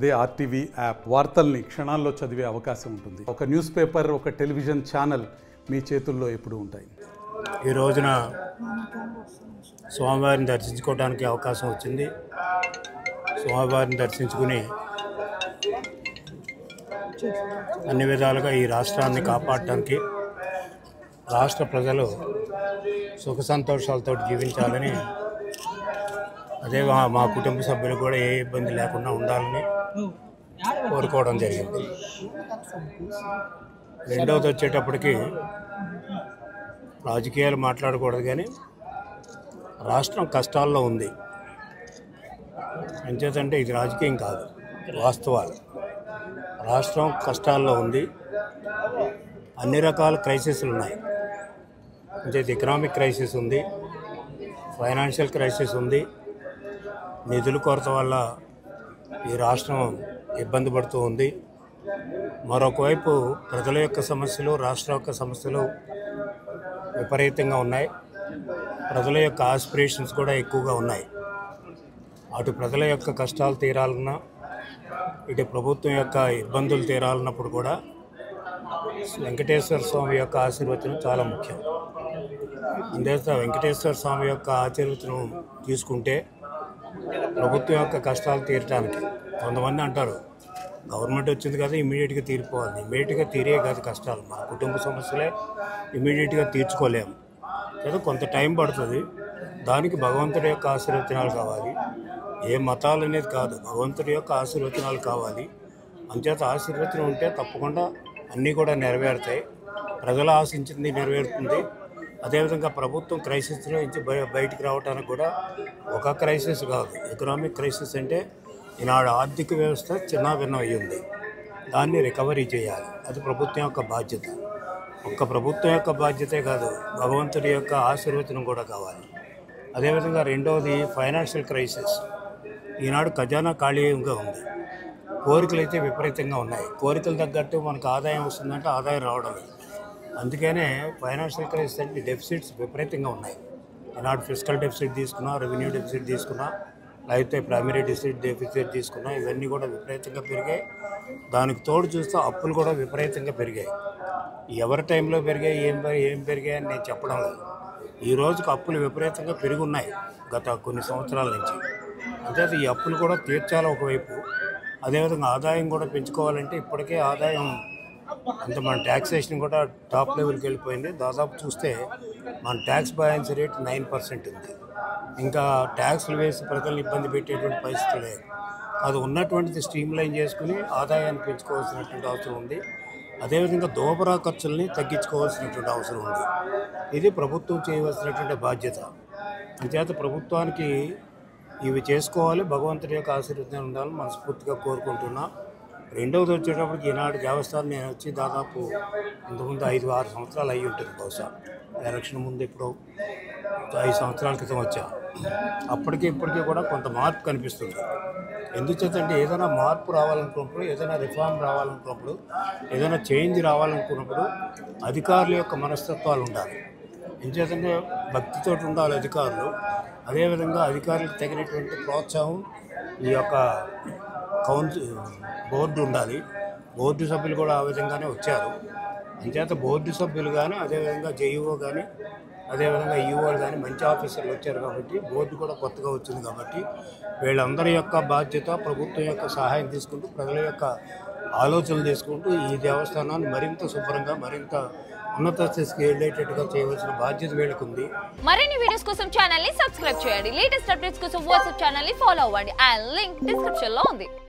అదే RTV app వార్తల్ని క్షణాల్లో చదివే అవకాశం ఉంటుంది. ఒక న్యూస్ పేపర్, ఒక టెలివిజన్ ఛానల్ మీ చేతుల్లో ఎప్పుడూ ఉంటాయి. ఈ రోజున స్వామివారిని దర్శించుకోవడానికి అవకాశం వచ్చింది. స్వామివారిని దర్శించుకుని అన్ని విధాలుగా ఈ రాష్ట్రాన్ని కాపాడటానికి, రాష్ట్ర ప్రజలు సుఖ సంతోషాలతో జీవించాలని, అదే మా కుటుంబ సభ్యులు కూడా ఏ ఇబ్బంది లేకుండా ఉండాలని కోరుకోవడం జరిగింది. రెండవది వచ్చేటప్పటికి రాజకీయాలు మాట్లాడకూడదు, కానీ రాష్ట్రం కష్టాల్లో ఉంది. ఎంచేతంటే ఇది రాజకీయం కాదు, వాస్తవాలు. రాష్ట్రం కష్టాల్లో ఉంది. అన్ని రకాల క్రైసిస్లు ఉన్నాయి. అంటే ఎకనామిక్ క్రైసిస్ ఉంది, ఫైనాన్షియల్ క్రైసిస్ ఉంది. నిధుల కొరత వల్ల ఈ రాష్ట్రం ఇబ్బంది పడుతూ ఉంది. మరొకవైపు ప్రజల యొక్క సమస్యలు, రాష్ట్ర యొక్క సమస్యలు విపరీతంగా ఉన్నాయి. ప్రజల యొక్క ఆస్పిరేషన్స్ కూడా ఎక్కువగా ఉన్నాయి. అటు ప్రజల యొక్క కష్టాలు తీరాలన్నా, ఇటు ప్రభుత్వం యొక్క ఇబ్బందులు తీరాలన్నప్పుడు కూడా వెంకటేశ్వర స్వామి యొక్క ఆశీర్వచనం చాలా ముఖ్యం. అందుచేత వెంకటేశ్వర స్వామి యొక్క ఆశీర్వచనం తీసుకుంటే ప్రభుత్వం యొక్క కష్టాలు తీరటానికి, కొంతమంది అంటారు గవర్నమెంట్ వచ్చింది కదా ఇమీడియట్గా తీరిపోవాలి. ఇమీడియట్గా తీరే కాదు కష్టాలు. మన కుటుంబ సమస్యలే ఇమీడియట్గా తీర్చుకోలేము కదా, కొంత టైం పడుతుంది. దానికి భగవంతుడి యొక్క ఆశీర్వచనాలు కావాలి. ఏ మతాలు అనేది కాదు, భగవంతుడి యొక్క ఆశీర్వచనాలు కావాలి. అంచేత ఆశీర్వచనం ఉంటే తప్పకుండా అన్నీ కూడా నెరవేరుతాయి. ప్రజలు ఆశించింది నెరవేరుతుంది. అదేవిధంగా ప్రభుత్వం క్రైసిస్ నుంచి బయటికి రావడానికి కూడా ఒక క్రైసిస్ కాదు, ఎకనామిక్ క్రైసిస్ అంటే ఈనాడు ఆర్థిక వ్యవస్థ చిన్నాభిన్నం అయ్యింది. దాన్ని రికవరీ చేయాలి. అది ప్రభుత్వం యొక్క బాధ్యత. ఒక్క ప్రభుత్వం యొక్క బాధ్యతే కాదు, భగవంతుడి యొక్క ఆశీర్వచనం కూడా కావాలి. అదేవిధంగా రెండవది ఫైనాన్షియల్ క్రైసిస్. ఈనాడు ఖజానా ఖాళీగా ఉంది. కోరికలు అయితే విపరీతంగా ఉన్నాయి. కోరికలు తగ్గట్టు మనకు ఆదాయం వస్తుందంటే ఆదాయం రావడం లేదు. అందుకనే ఫైనాన్షియల్ క్రైసిస్ అంటే డెఫిసిట్స్ విపరీతంగా ఉన్నాయి. ఈనాడు ఫిస్కల్ డెఫిసిట్ తీసుకున్నా, రెవెన్యూ డెఫిసిట్ తీసుకున్నా, లేకపోతే ప్రైమరీ డెఫిసిట్ తీసుకున్నా, ఇవన్నీ కూడా విపరీతంగా పెరిగాయి. దానికి తోడు చూస్తే అప్పులు కూడా విపరీతంగా పెరిగాయి. ఎవరి టైంలో పెరిగాయి, ఏం పెరిగాయి అని నేను చెప్పడం లేదు. ఈ రోజుకు అప్పులు విపరీతంగా పెరుగున్నాయి గత కొన్ని సంవత్సరాల నుంచి. అంటే ఈ అప్పులు కూడా తీర్చాలి ఒకవైపు. అదేవిధంగా ఆదాయం కూడా పెంచుకోవాలంటే ఇప్పటికే ఆదాయం అంటే మన ట్యాక్సేషన్ కూడా టాప్ లెవెల్కి వెళ్ళిపోయింది. దాదాపు చూస్తే మన ట్యాక్స్ బయాన్సీ రేట్ 9% ఉంది. ఇంకా ట్యాక్స్లు వేసి ప్రజలను ఇబ్బంది పెట్టేటువంటి పరిస్థితి లేదు. అది ఉన్నటువంటిది స్ట్రీమ్లైన్ చేసుకుని ఆదాయాన్ని పెంచుకోవాల్సినటువంటి అవసరం ఉంది. అదేవిధంగా దోబరా ఖర్చుల్ని తగ్గించుకోవాల్సినటువంటి అవసరం ఉంది. ఇది ప్రభుత్వం చేయవలసినటువంటి బాధ్యత. అంచేత ప్రభుత్వానికి ఇవి చేసుకోవాలి. భగవంతుడి యొక్క ఆశీర్వాదం ఉండాలని మనస్ఫూర్తిగా కోరుకుంటున్నా. రెండవది వచ్చేటప్పటికి ఈనాడు దేవస్థానం నేను వచ్చి దాదాపు ఇంతకుముందు 5-6 సంవత్సరాలు అయ్యి ఉంటుంది. బహుశా ఎలక్షన్ ముందు ఇప్పుడు 5 సంవత్సరాల క్రితం వచ్చా. అప్పటికి ఇప్పటికీ కూడా కొంత మార్పు కనిపిస్తుంది. ఎందుచేతంటే ఏదైనా మార్పు రావాలనుకున్నప్పుడు, ఏదైనా రిఫార్మ్ రావాలనుకున్నప్పుడు, ఏదైనా చేంజ్ రావాలనుకున్నప్పుడు అధికారుల యొక్క మనస్తత్వాలు ఉండాలి. ఎందుచేతంటే భక్తితో ఉండాలి అధికారులు. అదేవిధంగా అధికారులకు తగినటువంటి ప్రోత్సాహం ఈ యొక్క బోర్డు ఉండాలి. బోర్డు సభ్యులు కూడా ఆ విధంగానే వచ్చారు. అంచేత బోర్డు సభ్యులు కానీ, అదేవిధంగా జేఈఓ కానీ, అదేవిధంగా ఈఓలు కానీ మంచి ఆఫీసర్లు వచ్చారు కాబట్టి, బోర్డు కూడా కొత్తగా వచ్చింది కాబట్టి వీళ్ళందరి యొక్క బాధ్యత ప్రభుత్వం యొక్క సహాయం తీసుకుంటూ, ప్రజల యొక్క ఆలోచనలు తీసుకుంటూ ఈ దేవస్థానాన్ని మరింత శుభ్రంగా, మరింత ఉన్నత స్థితికి వెళ్ళేటట్టుగా చేయవలసిన బాధ్యత వీళ్ళకు ఉంది. మరిన్ని వీడియోస్ కోసం ఛానల్ ని సబ్స్క్రైబ్ చేయండి. లేటెస్ట్ అప్డేట్స్ కోసం వాట్సాప్ ఛానల్ ని ఫాలో అవ్వండి. ఆ లింక్ డిస్క్రిప్షన్ లో ఉంది.